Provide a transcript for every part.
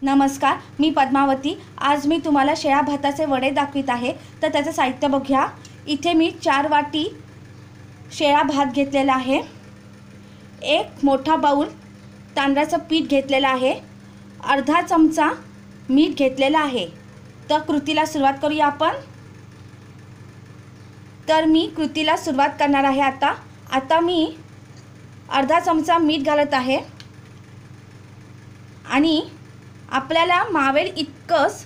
नमस्कार, मी पद्मावती। आज मी तुम्हाला शेळ्या भाताचे वडे दाखवित आहे। तर त्याचं साहित्य बघूया। इथे मी 4 वाटी शेळा भात घेतलेला आहे। एक मोठा बाउल तांदळाचं पीठ घेतलेलं आहे। अर्धा चमचा मीठ घेतलेला आहे। तर कृतीला सुरुवात करूया आपण। तर मी कृतीला सुरुवात करणार आहे। आता मी अर्धा चमचा मीठ घालत आहे आणि आपल्याला मावेल इतकंच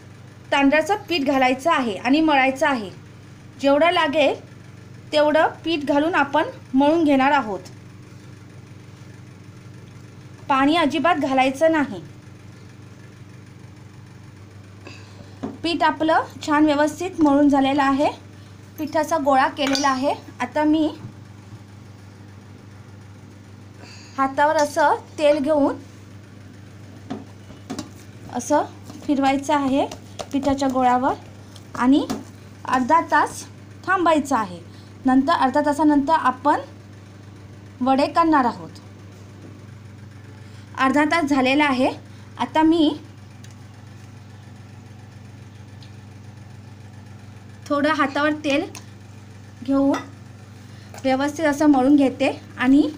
तांदळाचं पीठ घालायचं आहे आणि मळायचं आहे। जेवढं लागेल तेवढं पीठ घालून आपण मळून घेणार आहोत। पाणी अजिबात घालायचं नाही। पीठ आपलं छान व्यवस्थित मळून झालेलं आहे। पिठाचा गोळा केलेला आहे। आता मी हातावर असं तेल घेऊन असं फिरवायचं आहे पिठाच्या गोळ्यावर आणि अर्धा तास थांबायचं आहे। नंतर अर्धा तासानंतर आपण वडे करणार आहोत। अर्धा तास झालेला आहे। आता मी थोडं हातावर तेल घेऊन व्यवस्थित असं मळून घेते आणि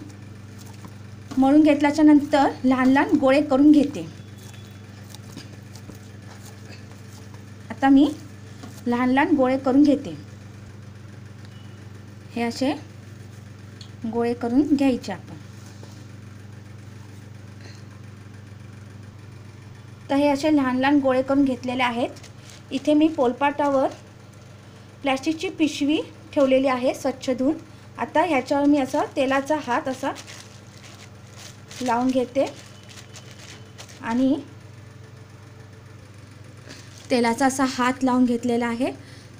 मळून घेतल्याच्या नंतर लहान लहान गोळे करून घेते। आता मी लहान लहान गोळे करून घेते। हे असे गोळे करून घ्यायचे आपण। तर हे असे लहान लहान गोळे करून घेतलेले आहेत। इथे मी पोलपाटावर प्लास्टिकची पिशवी ठेवलेली आहे स्वच्छ धुवून। आता ह्याच्यावर मी असा तेलाचा हात असा लावून घेते आणि तेलाचा असा हात लावून घेतलेला आहे।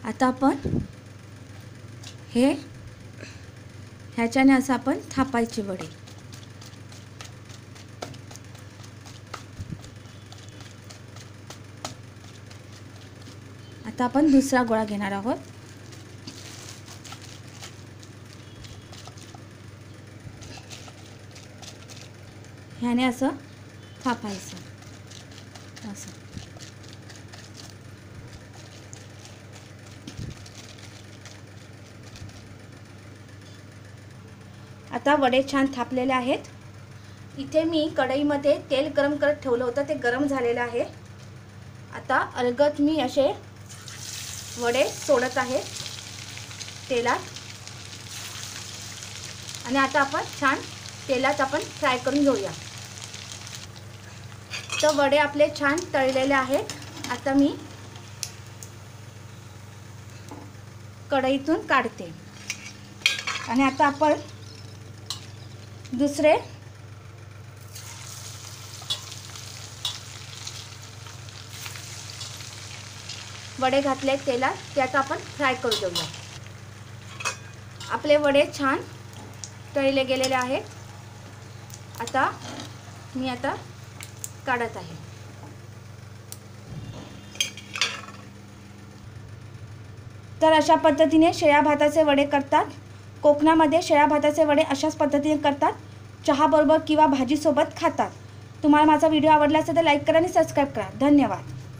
आता आपण ह्याच्याने असं आपण थापायचे वडे। आता आपण दुसरा गोळा घेणार आहोत। ह्याने असं थापायचं असं। आता वडे छान थापलेले आहेत। इथे मी कढईमध्ये तेल गरम करत ठेवलं होतं, ते गरम झालेलं आहे। आता अलगद मी असे वडे सोडत आहे तेलात आणि आता आपण छान तेलात आपण फ्राय करून घेऊया। तर वडे आपले छान तळलेले आहेत। आता मी कढईतून काढते आणि आता आपण दुसरे वडे घातले तेलात, ते आता आपण फ्राय करू देऊया। आपले वडे छान तळले गेलेले आहेत। आता मी काढत आहे। तर अशा पद्धतीने शेळ्या भाताचे वडे करतात। कोकणामध्ये शेळ्या भाताचे वडे अशाच पद्धतीने करतात। चहा बरोबर किंवा भाजी सोबत खातात। तुम्हाला माझा व्हिडिओ आवडला असेल तर लाईक करा आणि सबस्क्राईब करा। धन्यवाद।